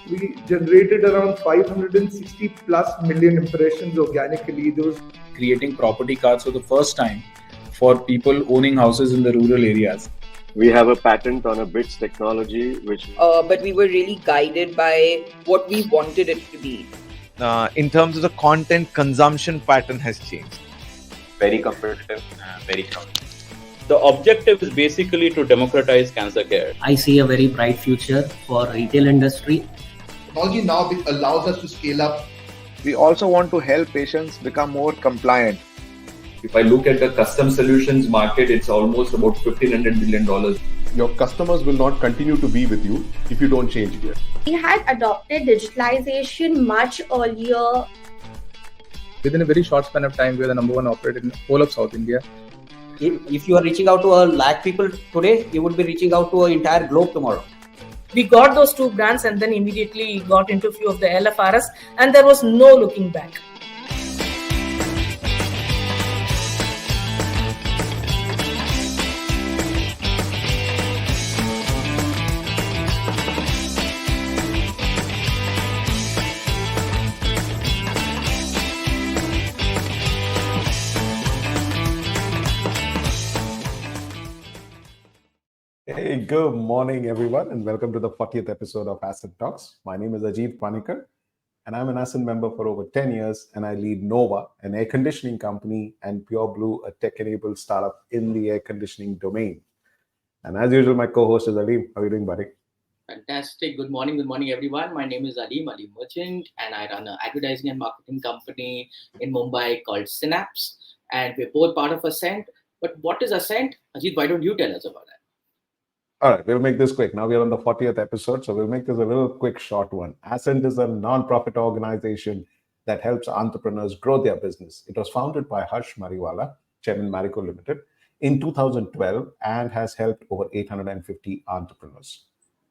We generated around 560 plus million impressions organically. Those creating property cards for the first time for people owning houses in the rural areas. We have a patent on a bits technology, which. But we were really guided by what we wanted it to be. In terms of the content consumption pattern has changed. Very competitive, very crowded. The objective is basically to democratize cancer care. I see a very bright future for retail industry. Technology now allows us to scale up. We also want to help patients become more compliant. If I look at the custom solutions market, it's almost about $1,500 billion. Your customers will not continue to be with you if you don't change gear. We had adopted digitalization much earlier. Within a very short span of time, we are the number one operator in the whole of South India. If you are reaching out to a lakh people today, you would be reaching out to an entire globe tomorrow. We got those two brands and then immediately got into a few of the LFRs and there was no looking back. Hey, good morning, everyone, and welcome to the 40th episode of ASCENT Talks. My name is Ajit Panikar, and I'm an ASCENT member for over 10 years, and I lead Nova, an air conditioning company, and Pure Blue, a tech-enabled startup in the air conditioning domain. And as usual, my co-host is Aleem. How are you doing, buddy? Fantastic. Good morning, everyone. My name is Aleem Merchant, and I run an advertising and marketing company in Mumbai called Synapse, and we're both part of ASCENT. But what is ASCENT? Ajit, why don't you tell us about that? All right, we'll make this quick. Now we're on the 40th episode, so we'll make this a little quick, short one. ASCENT is a non-profit organization that helps entrepreneurs grow their business. It was founded by Harsh Mariwala, Chairman Marico Ltd, in 2012 and has helped over 850 entrepreneurs.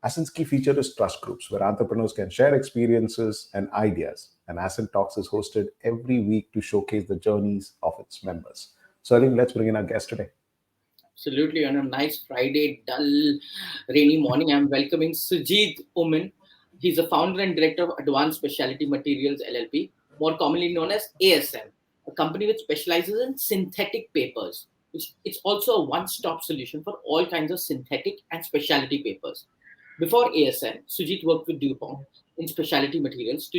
ASCENT's key feature is trust groups, where entrepreneurs can share experiences and ideas. And ASCENT Talks is hosted every week to showcase the journeys of its members. So, Aleem, let's bring in our guest today. Absolutely. On a nice Friday, dull, rainy morning, I'm welcoming Sujit Oommen. He's the founder and director of Advanced Specialty Materials LLP, more commonly known as ASCENT, a company which specializes in synthetic papers. It's also a one-stop solution for all kinds of synthetic and specialty papers. Before ASCENT, Sujit worked with DuPont in specialty materials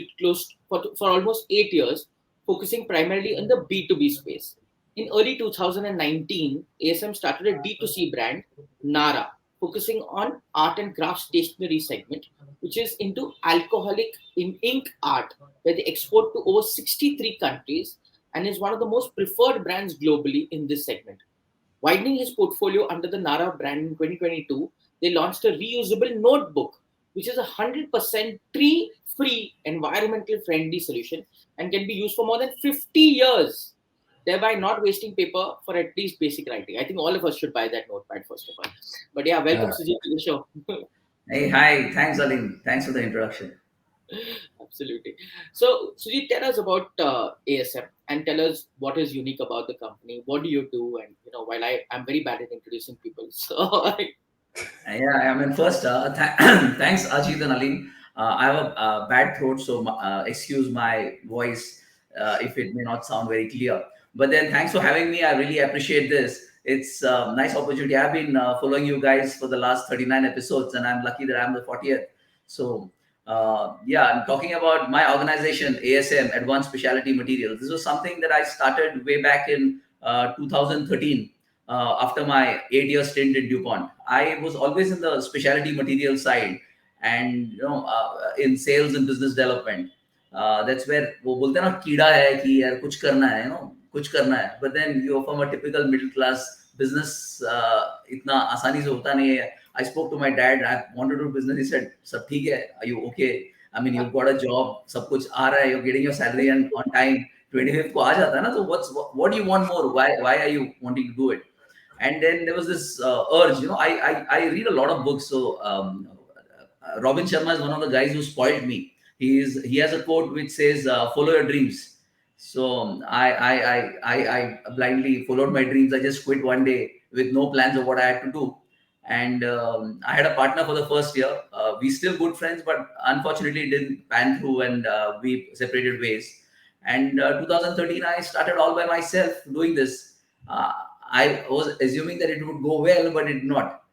for almost 8 years, focusing primarily on the B2B space. In early 2019, ASM started a D2C brand, Nara, focusing on art and craft stationery segment, which is into alcoholic ink art, where they export to over 63 countries and is one of the most preferred brands globally in this segment. Widening his portfolio under the Nara brand in 2022, they launched a reusable notebook, which is a 100% tree-free, environmental friendly solution and can be used for more than 50 years. Thereby not wasting paper for at least basic writing. I think all of us should buy that notepad first of all. But yeah, welcome Sujit to the show. Hey, hi. Thanks, Aleem. Thanks for the introduction. Absolutely. So Sujit, tell us about ASM and tell us what is unique about the company. What do you do? And while I'm very bad at introducing people, so yeah, I mean, first, thanks Ajit and Aleem. I have a bad throat, so excuse my voice if it may not sound very clear. But then thanks for having me. I really appreciate this. It's a nice opportunity. I've been following you guys for the last 39 episodes, and I'm lucky that I'm the 40th. So I'm talking about my organization, ASM, Advanced Specialty Materials. This was something that I started way back in 2013 after my 8-year stint in DuPont. I was always in the specialty material side and in sales and business development. That's where वो बोलते हैं ना कीड़ा है कि यार कुछ करना है कुछ करना है, but then you're from a typical middle class business, इतना आसानी से होता नहीं है. I spoke to my dad. I wanted to do business. He said, "सब ठीक है. Are you okay? I mean, you've got a job. सब कुछ आ रहा है. You're getting your salary and on time. 25th को आ जाता है ना. So what do you want more? Why are you wanting to do it?" And then there was this urge. I read a lot of books. So Robin Sharma is one of the guys who spoiled me. He has a quote which says, "Follow your dreams." So I blindly followed my dreams. I just quit one day with no plans of what I had to do. And I had a partner for the first year. We still good friends, but unfortunately it didn't pan through, and we separated ways. And 2013, I started all by myself doing this. I was assuming that it would go well, but it did not.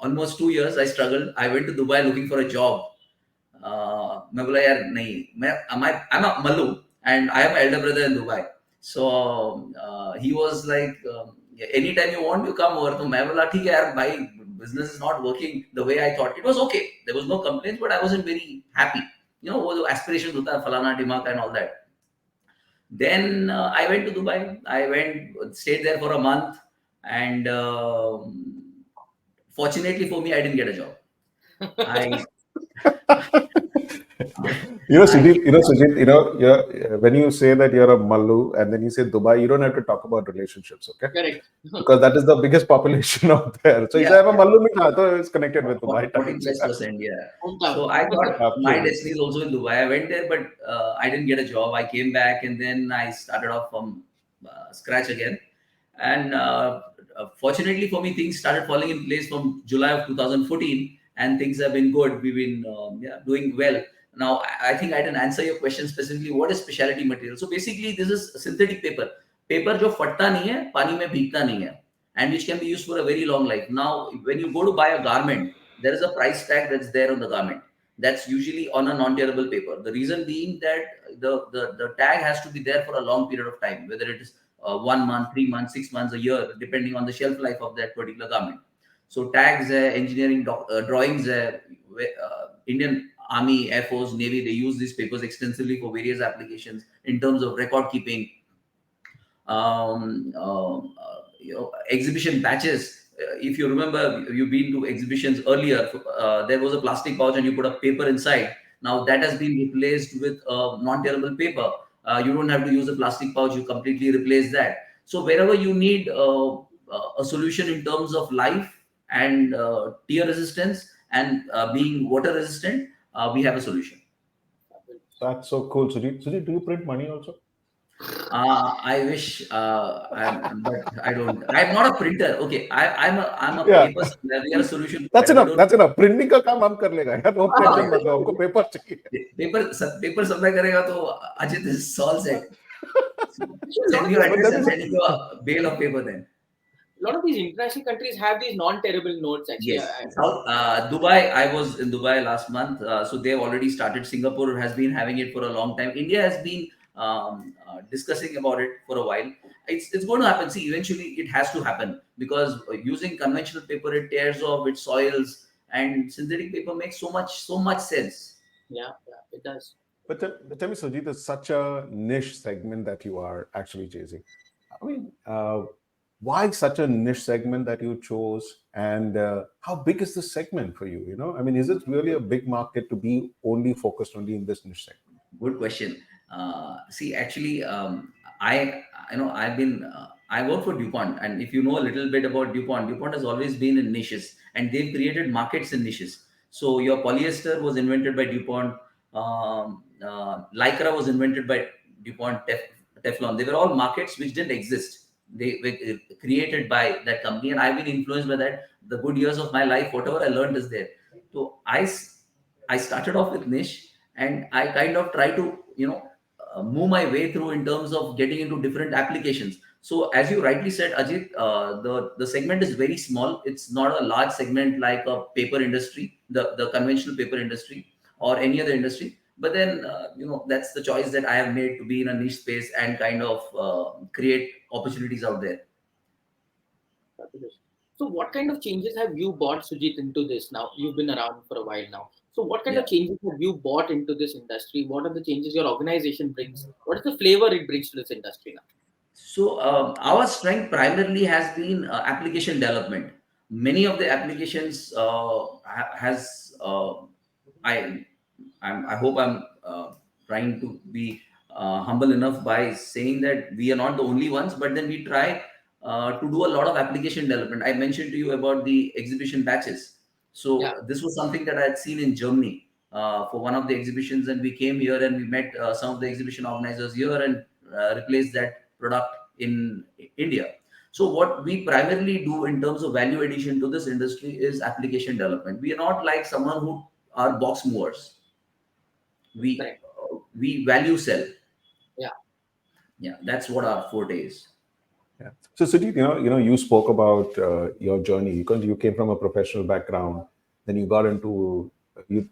Almost 2 years I struggled. I went to Dubai looking for a job. मैं बोला यार नहीं, I'm a Mallu and I have an elder brother in Dubai. So he was like, anytime you want, you come over. तो मैं बोला ठीक है यार भाई, business is not working the way I thought. It was okay. There was no complaints, but I wasn't very happy. You know, वो जो aspirations होता है फलाना ढिमाका and all that. Then I went to Dubai. Stayed there for a month, and fortunately for me, I didn't get a job. Sujit, when you say that you're a Mallu and then you say Dubai, you don't have to talk about relationships, okay? Correct. Because that is the biggest population out there. So if I have a Mallu, it's connected with Dubai. 46%, yeah. So I thought my destiny is also in Dubai. I went there, but I didn't get a job. I came back and then I started off from scratch again. And fortunately for me, things started falling in place from July of 2014, and things have been good. We've been doing well. Now, I think I didn't answer your question specifically. What is specialty material? So basically, this is synthetic paper. Paper जो फटता नहीं है, पानी में भीगता नहीं है, and which can be used for a very long life. Now, when you go to buy a garment, there is a price tag that's there on the garment. That's usually on a non-tearable paper. The reason being that the tag has to be there for a long period of time, whether it is 1 month, 3 months, 6 months, a year, depending on the shelf life of that particular garment. So tags, engineering drawings, Indian Army, Air Force, Navy, they use these papers extensively for various applications in terms of record keeping. Exhibition patches. If you remember, you've been to exhibitions earlier, there was a plastic pouch and you put a paper inside. Now that has been replaced with non-tearable paper. You don't have to use a plastic pouch, you completely replace that. So wherever you need a solution in terms of life and tear resistance and being water resistant, we have a solution. That's so cool. Sujit, do you print money also? I wish, but I don't. I'm not a printer. Okay, I'm a paper. We are a solution. That's enough. That's enough. Printing का काम हम कर लेगा यार. No tension मत लो. हमको paper चाहिए. Paper supply करेगा तो Ajit is all set. Send you address and send you a bale of paper then. A lot of these international countries have these non-tearable notes actually. Yes. Dubai, I was in Dubai last month. So they've already started. Singapore has been having it for a long time. India has been discussing about it for a while. It's going to happen. See, eventually it has to happen because using conventional paper, it tears off, it soils, and synthetic paper makes so much sense. Yeah, it does. But tell me, Sujit, it's such a niche segment that you are actually chasing. I mean, why such a niche segment that you chose, and how big is this segment for you? I mean, is it really a big market to be focused only in this niche segment? Good question. See, actually, I work for DuPont, and if you know a little bit about DuPont has always been in niches, and they've created markets in niches. So your polyester was invented by DuPont, Lycra was invented by DuPont, Teflon. They were all markets which didn't exist. They were created by that company, and I've been influenced by that. The good years of my life, whatever I learned is there. So I started off with niche, and I kind of try to move my way through in terms of getting into different applications. So as you rightly said, Ajit, the segment is very small. It's not a large segment like a paper industry, the conventional paper industry or any other industry. But then, that's the choice that I have made to be in a niche space and kind of create opportunities out there. So what kind of changes have you brought, Sujit, into this now? You've been around for a while now. So what kind of changes have you brought into this industry? What are the changes your organization brings? What is the flavor it brings to this industry now? So our strength primarily has been application development. Many of the applications I hope I'm trying to be humble enough by saying that we are not the only ones, but then we try to do a lot of application development. I mentioned to you about the exhibition batches. So this was something that I had seen in Germany for one of the exhibitions, and we came here and we met some of the exhibition organizers here and replaced that product in India. So what we primarily do in terms of value addition to this industry is application development. We are not like someone who are box movers. We value sell. Yeah, that's what our forte is. Yeah. So Sujit, you spoke about your journey because you came from a professional background. Then you got into you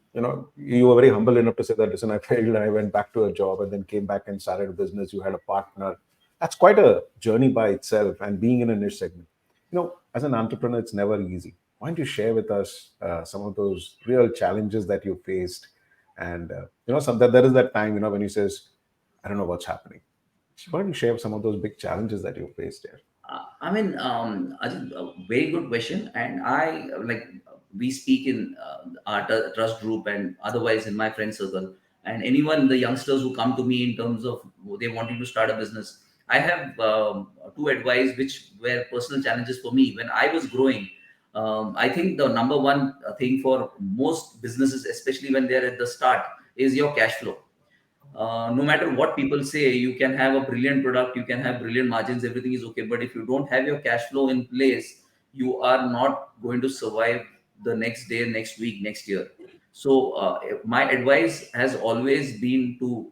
were very humble enough to say that, listen, I failed and I went back to a job and then came back and started a business. You had a partner. That's quite a journey by itself, and being in a niche segment. As an entrepreneur, it's never easy. Why don't you share with us some of those real challenges that you faced? And there is that time when you says, I don't know what's happening. Why don't you share some of those big challenges that you faced there? Ajit, a very good question. And we speak in our trust group and otherwise in my friend circle. And anyone, the youngsters who come to me in terms of they wanting to start a business, I have two advice which were personal challenges for me when I was growing. I think the number one thing for most businesses, especially when they're at the start, is your cash flow. No matter what people say, you can have a brilliant product, you can have brilliant margins, everything is okay. But if you don't have your cash flow in place, you are not going to survive the next day, next week, next year. So my advice has always been to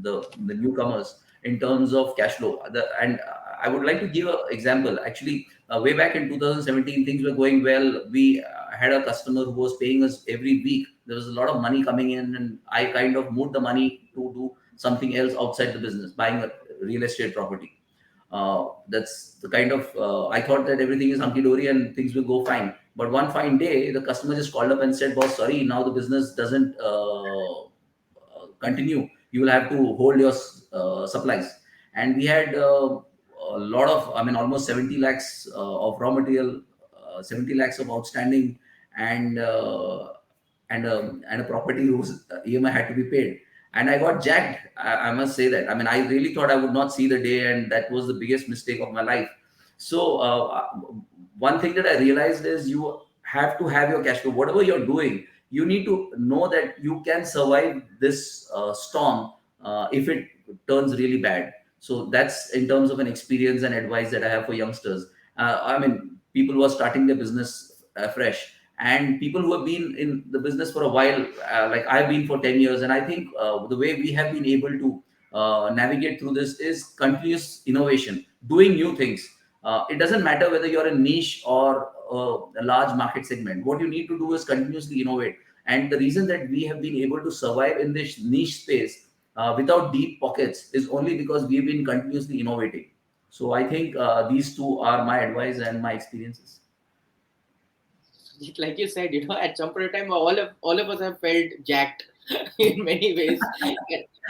the newcomers in terms of cash flow. And I would like to give an example. Actually, way back in 2017, things were going well. We had a customer who was paying us every week. There was a lot of money coming in, and I kind of moved the money to do something else outside the business, buying a real estate property. That's the kind of I thought that everything is hunky-dory and things will go fine. But one fine day, the customer just called up and said, "Boss, sorry, now the business doesn't continue. You will have to hold your supplies." And we had a lot of, almost 70 lakhs of raw material, 70 lakhs of outstanding, and a property whose EMI had to be paid. And I got jacked. I must say that. I really thought I would not see the day, and that was the biggest mistake of my life. So one thing that I realized is you have to have your cash flow. Whatever you're doing, you need to know that you can survive this storm if it turns really bad. So that's in terms of an experience and advice that I have for youngsters. People who are starting their business fresh, and people who have been in the business for a while, like I've been for 10 years. And I think the way we have been able to navigate through this is continuous innovation, doing new things. It doesn't matter whether you're a niche or a large market segment. What you need to do is continuously innovate. And the reason that we have been able to survive in this niche space without deep pockets is only because we've been continuously innovating. So I think these two are my advice and my experiences. Like you said, at some point of time, all of us have felt jacked in many ways.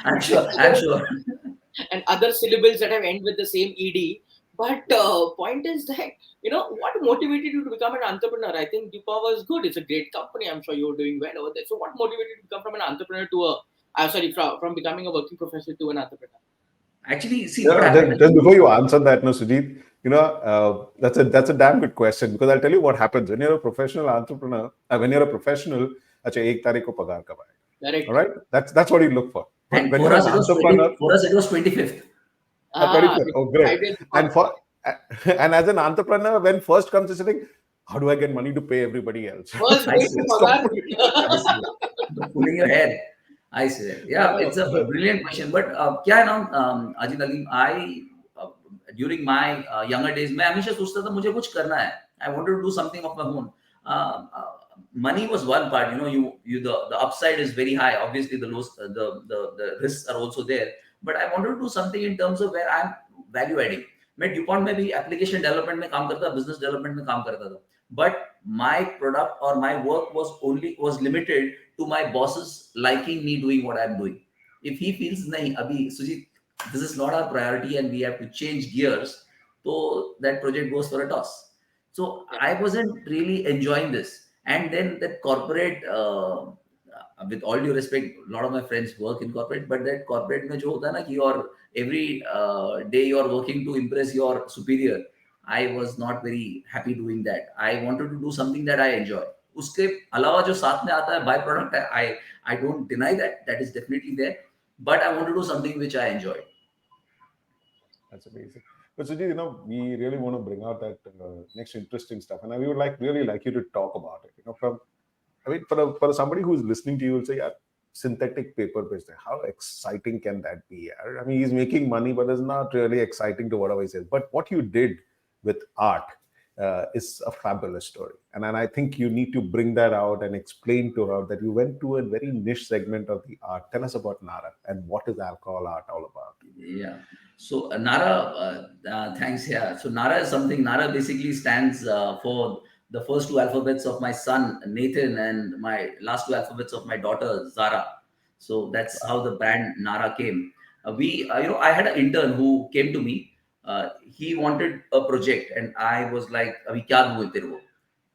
I'm sure. And other syllables that have end with the same ed. But point is that what motivated you to become an entrepreneur? I think Dupa was good. It's a great company. I'm sure you're doing well over there. So what motivated you to become from an entrepreneur to from becoming a working professional to an entrepreneur? Actually, see, just before you answer that, Sujit, that's a damn good question, because I'll tell you what happens when you're a professional entrepreneur. When you're a professional, acha 1 तारीख को पगार कब आएगा? Correct. All right, that's what you look for. And for us, it was 25th. 25th. Oh, great. And as an entrepreneur, when first comes to saying, how do I get money to pay everybody else? Pulling your hair. I see. Yeah, it's a brilliant question. But Ajit Ali, during my younger days, मैं हमेशा सोचता था मुझे कुछ करना है. I wanted to do something of my own. Money was one part. The upside is very high. Obviously, the risks are also there. But I wanted to do something in terms of where I'm value adding. मैं DuPont में भी application development में काम करता, business development में काम करता था. But my product or my work was limited to my bosses liking me doing what I'm doing. If he feels nahi, abhi Sujit, this is not our priority and we have to change gears, so that project goes for a toss. So I wasn't really enjoying this. And then that corporate, with all due respect, a lot of my friends work in corporate, but that corporate mein jo hota hai na ki every day you're working to impress your superior. I was not very happy doing that. I wanted to do something that I enjoy. उसके अलावा जो साथ में आता है by product, I don't deny that is definitely there, but I want to do something which I enjoy. That's amazing. But Sujit, we really want to bring out that next interesting stuff, and we would really like you to talk about it. For somebody who's listening to you, will say, "Yeah, synthetic paper based. How exciting can that be?" I mean, he's making money, but it's not really exciting to whatever he says. But what you did with art is a fabulous story, and I think you need to bring that out and explain to her that you went to a very niche segment of the art. Tell us about Nara and what is alcohol art all about. Yeah. So thanks. Yeah. So Nara basically stands for the first two alphabets of my son Nathan and my last two alphabets of my daughter Zara. So that's how the brand Nara came. I had an intern who came to me. He wanted a project, and I was like, "अभी क्या दूँ तेरे को?"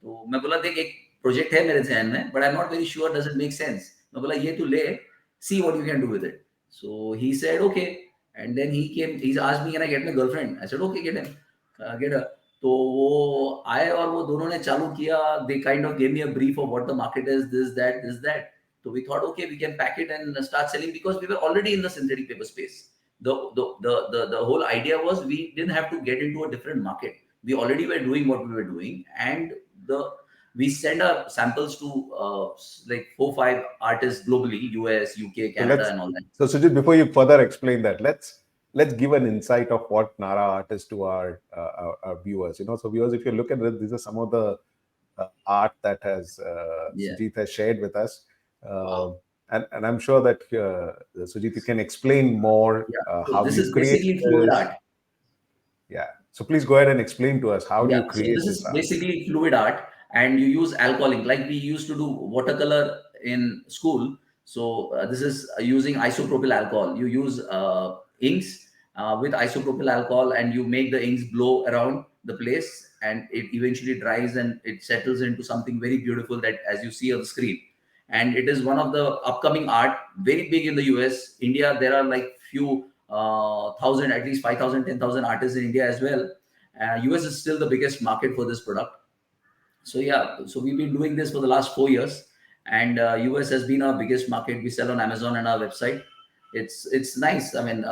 तो मैं बोला, "देख, एक project है मेरे ज़हन में, but I'm not very sure does it make sense." मैं बोला, "ये तू ले, see what you can do with it." So he said, "Okay." And then he asked me, "Can I get my girlfriend?" I said, "Okay, get him, get her." तो वो आए और वो दोनों ने चालू किया. They kind of gave me a brief of what the market is, this, that. So we thought, okay, we can pack it and start selling because we were already in the synthetic paper space. The whole idea was we didn't have to get into a different market. We already were doing what we were doing, and we send our samples to like 4-5 artists globally, US, UK, Canada, and all that. So Sujit, before you further explain that, let's give an insight of what Nara art is to our viewers. So viewers, if you look at it, these are some of the art that has Sujit has shared with us. And I'm sure that Sujit, you can explain more So how this you is create basically fluid art. Yeah. So please go ahead and explain to us how do you create this this is art? basically fluid art, and you use alcohol ink like we used to do watercolor in school. So this is using isopropyl alcohol. You use inks with isopropyl alcohol, and you make the inks blow around the place, and it eventually dries and it settles into something very beautiful that as you see on the screen. And it is one of the upcoming art, very big in the US. India, there are like few thousand, at least 5,000, 10,000 artists in India as well. US is still the biggest market for this product. So so we've been doing this for the last 4 years, and US has been our biggest market. We sell on Amazon and our website. It's nice. I mean,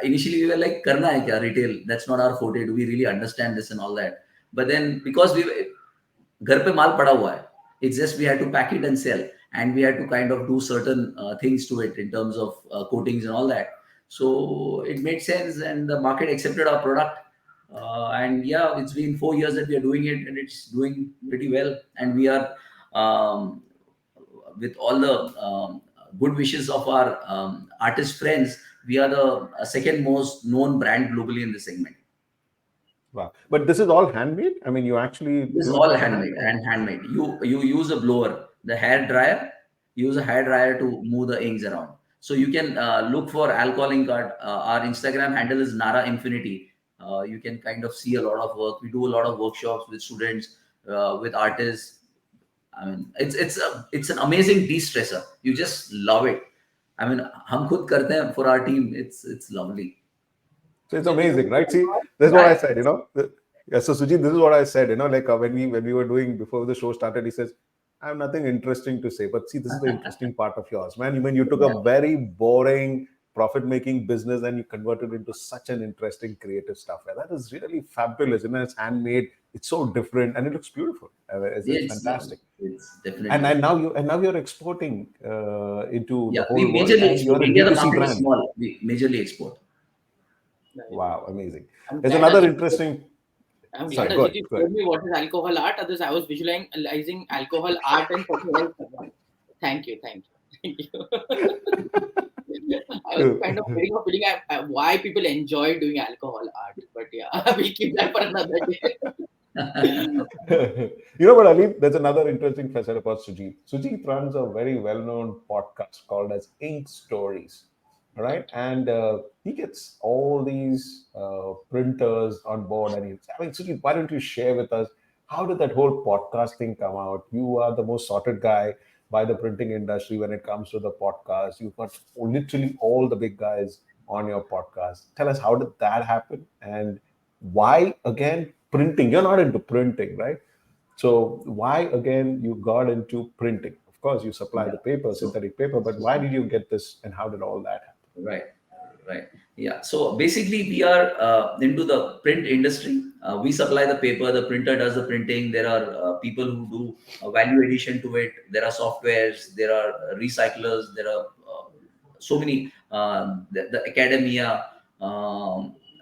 initially we were like, "Karna hai kya retail? That's not our forte. Do we really understand this and all that?" But then because घर पे माल पड़ा हुआ है, it's just we had to pack it and sell, and we had to kind of do certain things to it in terms of coatings and all that. So it made sense, and the market accepted our product. And it's been 4 years that we are doing it, and it's doing pretty well. And we are, with all the good wishes of our artist friends, we are the second most known brand globally in this segment. Wow. But this is all handmade? I mean, you actually... This is all handmade and handmade. You use a blower, the hair dryer. Use a hair dryer to move the inks around. So you can look for alcohol ink art. Our Instagram handle is Nara Infinity. You can kind of see a lot of work. We do a lot of workshops with students, with artists. I mean, it's an amazing de-stressor. You just love it. I mean, hum khud karte hain for our team. It's lovely. So it's amazing, right? See, that's what I said, Yeah, so Sujit, this is what I said, like when we were doing, before the show started, he says, "I have nothing interesting to say." But see, this is the interesting part of yours, man. You took a very boring, profit-making business and you converted it into such an interesting, creative stuff. That is really fabulous. It's handmade. It's so different, and it looks beautiful. It's fantastic. It's definitely. And now you're exporting into the whole we majorly world. export. India, the market is small. We majorly export. Wow, amazing. There's another interesting. I'm Sorry, glad go that you told me what is alcohol art. Otherwise, I was visualizing alcohol art and something else. Thank you. I was kind of getting a feeling why people enjoy doing alcohol art. But we'll keep that for another day. But Ali, there's another interesting facet about Sujit. Sujit runs a very well-known podcast called as Ink Stories. Right, and he gets all these printers on board, and Sujit, why don't you share with us how did that whole podcast thing come out? You are the most sorted guy by the printing industry when it comes to the podcast. You've got literally all the big guys on your podcast. Tell us, how did that happen, and why again printing? You're not into printing, right? So why again you got into printing? Of course, you supply the paper, synthetic paper, but why did you get this, and how did all that happen? Right. Right. Yeah. So basically, we are into the print industry. We supply the paper. The printer does the printing. There are people who do value addition to it. There are softwares. There are recyclers. There are so many the academia.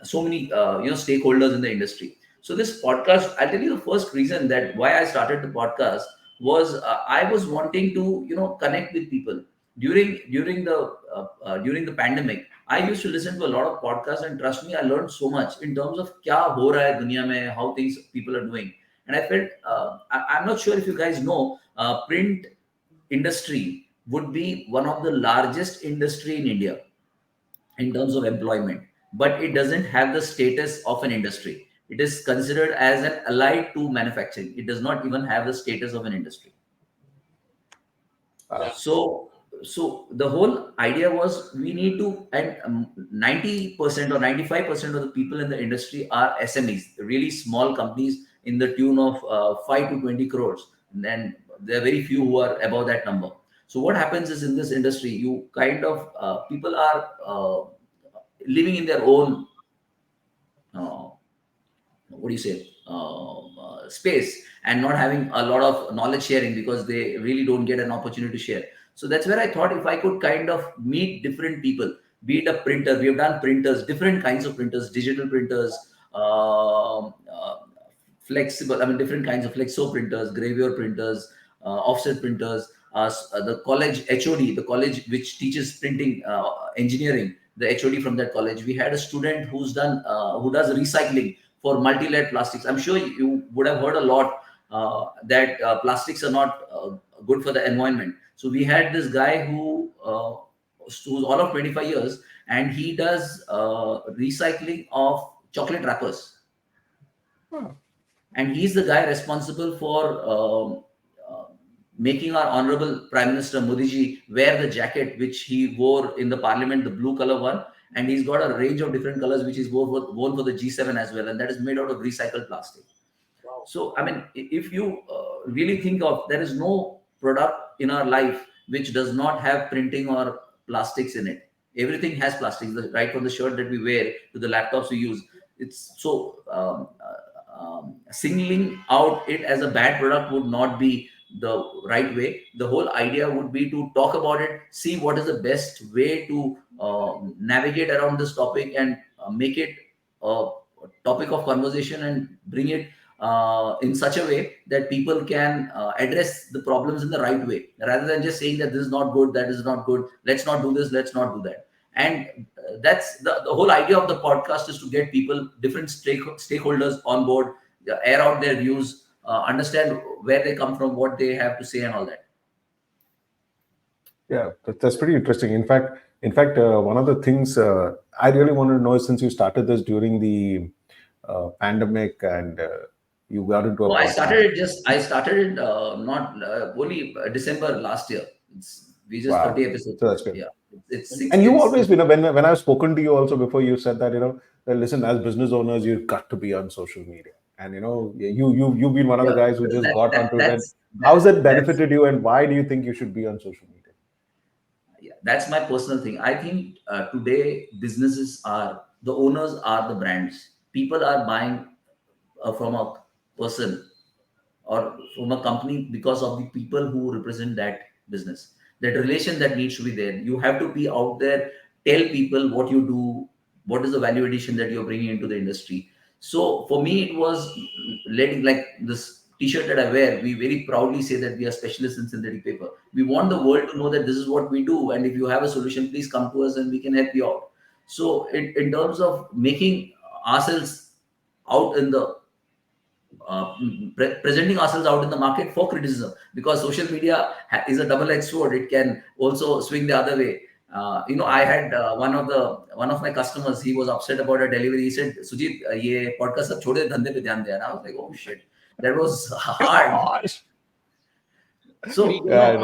So many stakeholders in the industry. So this podcast, I'll tell you the first reason that why I started the podcast was I was wanting to connect with people during the pandemic. I used to listen to a lot of podcasts, and trust me, I learned so much in terms of kya ho raha hai duniya mein, how things people are doing. And I felt I'm not sure if you guys know, print industry would be one of the largest industry in India in terms of employment, but it doesn't have the status of an industry. It is considered as an allied to manufacturing. It does not even have the status of an industry. So the whole idea was we need to, and 90% or 95% of the people in the industry are SMEs, really small companies in the tune of 5 to 20 crores. And then there are very few who are above that number. So what happens is in this industry, you kind of, people are living in their own, what do you say, space, and not having a lot of knowledge sharing because they really don't get an opportunity to share. So that's where I thought if I could kind of meet different people, be it a printer, we have done printers, different kinds of printers, digital printers, flexible, I mean, different kinds of flexo printers, gravure printers, offset printers, the college HOD, the college which teaches printing engineering, the HOD from that college. We had a student who does recycling for multi-layered plastics. I'm sure you would have heard a lot that plastics are not good for the environment. So we had this guy who's all of 25 years, and he does recycling of chocolate wrappers. And he's the guy responsible for making our honorable Prime Minister Modi ji wear the jacket which he wore in the parliament, the blue color one. And he's got a range of different colors which is worn for the G7 as well. And that is made out of recycled plastic. Wow. So, I mean, if you really think of, there is no product in our life which does not have printing or plastics in it. Everything has plastics, right from the shirt that we wear to the laptops we use. It's so singling out it as a bad product would not be the right way. The whole idea would be to talk about it, see what is the best way to navigate around this topic and make it a topic of conversation and bring it in such a way that people can address the problems in the right way, rather than just saying that this is not good, that is not good, let's not do this, let's not do that. And that's the whole idea of the podcast, is to get people, different stakeholders on board, air out their views, understand where they come from, what they have to say, and all that. Yeah, that's pretty interesting. In fact, one of the things I really wanted to know is, since you started this during the pandemic and you got into I started it not only December last year. We just 30 episodes. So that's good. Yeah, and you've always been, when I've spoken to you also before, you said that that listen, as business owners, you've got to be on social media. And you've been one of the guys who just got onto it. How's it benefited you, and why do you think you should be on social media? Yeah, that's my personal thing. I think today businesses are, the owners are the brands. People are buying from a person or from a company because of the people who represent that business. That relation that needs to be there. You have to be out there, tell people what you do, what is the value addition that you're bringing into the industry. So for me, it was letting, like this t-shirt that I wear, we very proudly say that we are specialists in synthetic paper. We want the world to know that this is what we do. And if you have a solution, please come to us and we can help you out. So in terms of making ourselves out in the, presenting ourselves out in the market for criticism, because social media is a double-edged sword. It can also swing the other way. I had one of my customers, he was upset about a delivery. He said, Sujit, ye podcast sab chhode dhande pe dhyan de. And I was like, oh shit, that was hard. So we get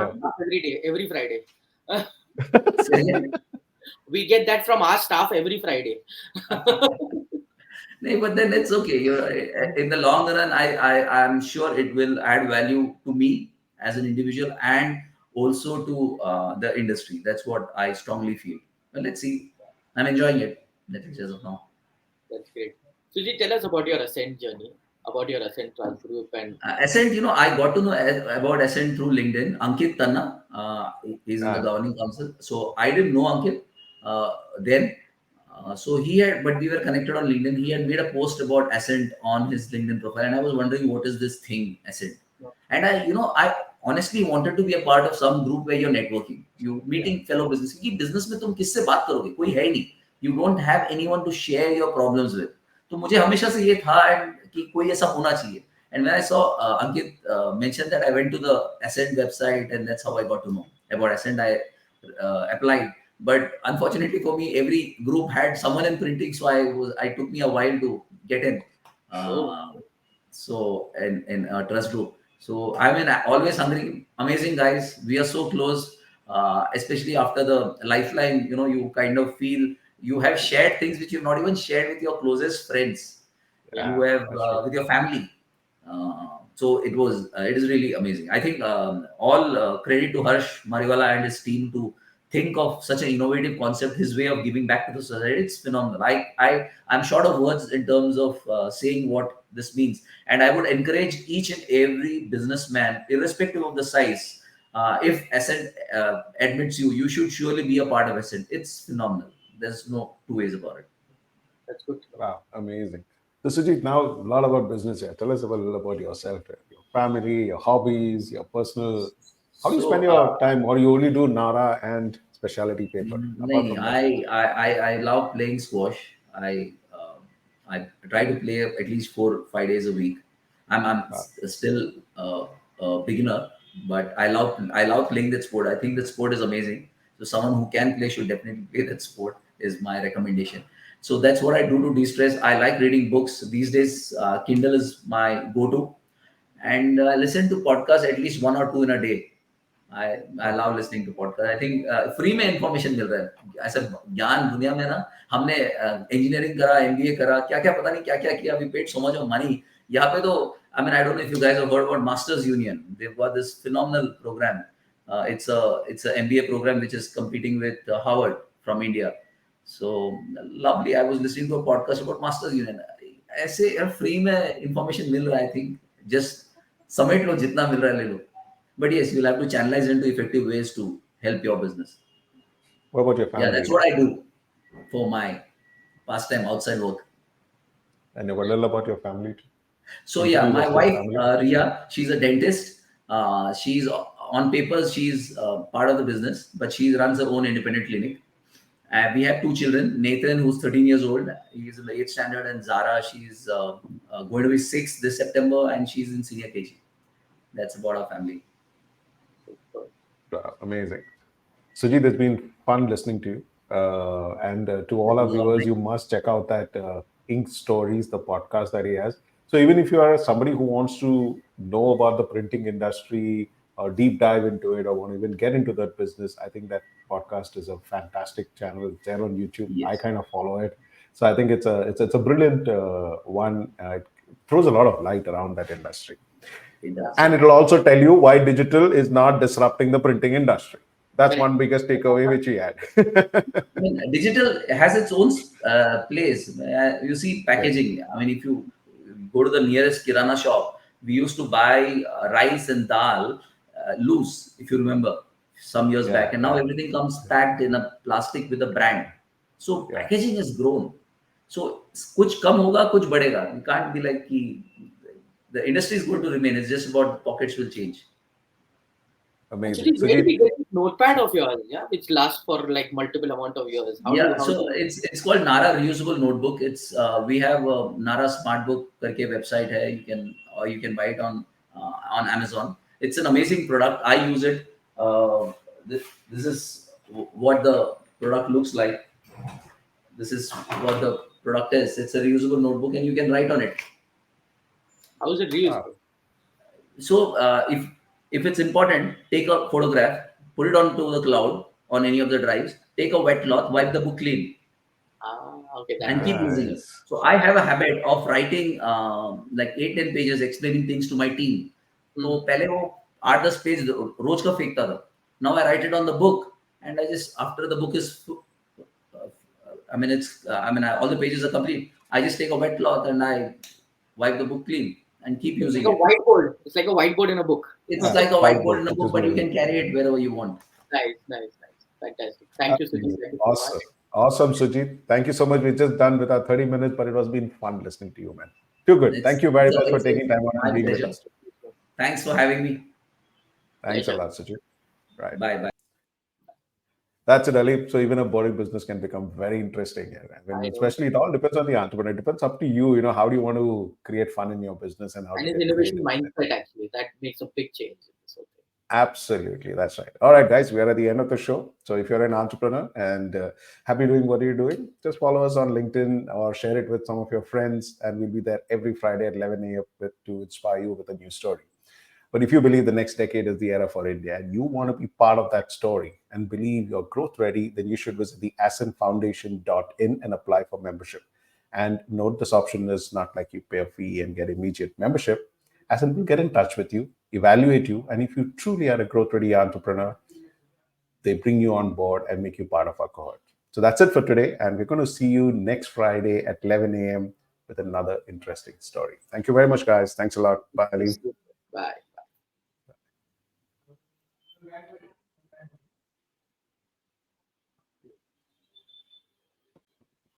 every day, every Friday. We get that from our staff every Friday. No, but then it's okay. In the long run, I'm sure it will add value to me as an individual and also to the industry. That's what I strongly feel. Well, let's see. I'm enjoying it. That is as of now. That's great. Sujit, tell us about your Ascent journey, about your Ascent Trust Group, and Ascent, I got to know about Ascent through LinkedIn. Ankit Tanna, he's in the governing council. So I didn't know Ankit then. So he had, but we were connected on LinkedIn. He had made a post about Ascent on his LinkedIn profile, and I was wondering what is this thing, Ascent. And I honestly wanted to be a part of some group where you're networking, you meeting fellow business. क्योंकि business में तुम किससे बात करोगे? कोई है ही नहीं. You don't have anyone to share your problems with. तो मुझे हमेशा से ये था कि कोई ऐसा होना चाहिए. And when I saw Ankit mention that, I went to the Ascent website, and that's how I got to know about Ascent. I applied, but unfortunately for me, every group had someone in printing, so I took me a while to get in. So in trust group. So I mean, always hungry, amazing guys. We are so close, especially after the lifeline. You kind of feel you have shared things which you've not even shared with your closest friends. You have with your family. So it is really amazing. I think all credit to Harsh Mariwala and his team to think of such an innovative concept. His way of giving back to the society, it's phenomenal. I'm short of words in terms of saying what this means. And I would encourage each and every businessman, irrespective of the size, if Ascent admits you, you should surely be a part of Ascent. It's phenomenal. There's no two ways about it. That's good. Wow, amazing. So Sujit, now a lot about business here. Tell us a little about yourself, your family, your hobbies, your personal. How do you spend your time, or you only do Nara and specialty paper? I love playing squash. I try to play at least 4-5 days a week. I'm still a beginner, but I love playing that sport. I think that sport is amazing. So someone who can play should definitely play that sport, is my recommendation. So that's what I do to de-stress. I like reading books. These days, Kindle is my go-to. And I listen to podcasts at least 1 or 2 in a day. I love listening to podcasts. I think free में information मिल रहा है. ऐसा ज्ञान दुनिया में ना, हमने engineering करा, MBA करा, क्या पता नहीं क्या किया. We paid so much of money. यहाँ पे तो, I mean, I don't know if you guys have heard about Masters Union. They've got this phenomenal program. It's a MBA program which is competing with Harvard from India. So lovely. I was listening to a podcast about Masters Union. ऐसे free में information मिल रहा है. I think just समेट लो, जितना मिल रहा है ले लो. But yes, you'll have to channelize into effective ways to help your business. What about your family? Yeah, that's what I do for my pastime outside work. And a little about your family too. So yeah, my wife Ria, she's a dentist. She's on papers, she's part of the business, but she runs her own independent clinic. We have 2 children. Nathan, who's 13 years old, he's in the 8th standard, and Zara, she's going to be 6 this September, and she's in senior KG. That's about our family. Amazing. Sujit, it's been fun listening to you. And to all our viewers, you must check out that Ink Stories, the podcast that he has. So even if you are somebody who wants to know about the printing industry or deep dive into it, or want to even get into that business, I think that podcast is a fantastic channel. It's there on YouTube. Yes. I kind of follow it. So I think it's a brilliant one. It throws a lot of light around that industry. And it will also tell you why digital is not disrupting the printing industry. That's one biggest takeaway which we had. I mean, digital has its own place. You see packaging. I mean, if you go to the nearest Kirana shop, we used to buy rice and dal loose, if you remember, some years back. And now everything comes packed in a plastic with a brand. So packaging has grown. So kuch kam hoga, kuch badega. You can't be like the industry is going to remain. It's just about pockets will change. Amazing. Actually, where do we get this notepad of yours, which lasts for like multiple amount of years? So it's called Nara Reusable Notebook. It's we have a Nara Smartbook करके website है. You can buy it on Amazon. It's an amazing product. I use it. This is what the product looks like. This is what the product is. It's a reusable notebook, and you can write on it. How is it reusable? So if it's important, take a photograph, put it onto the cloud on any of the drives, take a wet cloth, wipe the book clean, and keep using it. So I have a habit of writing like 8-10 pages explaining things to my team. So पहले वो 8-10 page रोज का फेंकता था. Now I write it on the book, and I just, after the book is I mean, all the pages are complete. I just take a wet cloth and I wipe the book clean and keep using like it. a whiteboard. It's like a whiteboard in a book. It's like a whiteboard in a book, but you can carry it wherever you want. Nice. Fantastic. Thank you, Sujit. Thank you so Awesome. much. Awesome, Sujit. Thank you so much. We're just done with our 30 minutes, but it was been fun listening to you, man. Too good. Thank you very much for taking time out and being with us. Thanks for having me. Thanks a lot, Sujit. Right. Bye. That's it, Ali. So even a boring business can become very interesting. Especially it all depends on the entrepreneur. It depends up to you, how do you want to create fun in your business and how And to his get innovation creative. mindset, actually, that makes a big change. Absolutely. That's right. All right, guys, we are at the end of the show. So if you're an entrepreneur and happy doing what you're doing, just follow us on LinkedIn or share it with some of your friends. And we'll be there every Friday at 11 a.m. to inspire you with a new story. But if you believe the next decade is the era for India and you want to be part of that story and believe you're growth ready, then you should visit the ASCENTfoundation.in and apply for membership. And note, this option is not like you pay a fee and get immediate membership. ASCENT will get in touch with you, evaluate you, and if you truly are a growth ready entrepreneur, they bring you on board and make you part of our cohort. So that's it for today. And we're going to see you next Friday at 11 a.m. with another interesting story. Thank you very much, guys. Thanks a lot. Bye, Ali. Bye.